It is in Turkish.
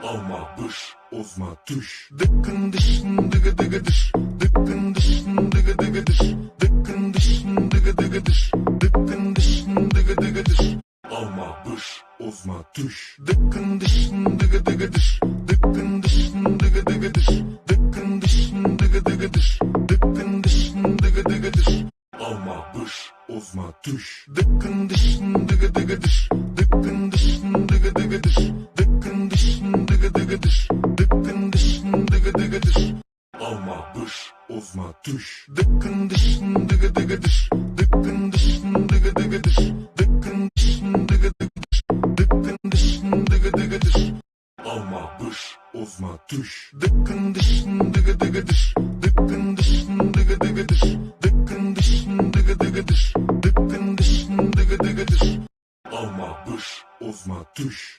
Alma bış, ozma düş. Dıkkın dışın dıgı dıgı dış. Dıkkın dışın dıgı dıgı dış. Dıkkın dışın dıgı dıgı dış. Dıkkın dışın dıgı dıgı dış. Alma bış, ozma düş. Dıkkın dışın dıgı dıgı dış. Dıkkın dışın dıgı dıgı dış. Dıkkın dışın dıgı dıgı dış. Dıkkın dışın dıgı dıgı dış. Alma bış, ozma düş. Dıkkın dışın dıgı dıgı dış. Dıkkın dışın dıgı dıgı dış. Dıkkın dışın dıgı dıgı dış. Dıkkın dışın dıgı dıgı dış. Alma bış, ozma düş. Dıkkın dışın dıgı dıgı dış. Dıkkın dışın dıgı dıgı dış. Dıkkın dışın dıgı dıgı dış. Dıkkın dışın dıgı dıgı dış. Alma bış, ozma düş. Dıkkın dışın dıgı dıgı dış. Dıkkın dışın dıgı dıgı dış. Dıkkın dışın dıgı dıgı dış. Dıkkın dışın dıgı dıgı dış. Alma bış, ozma düş.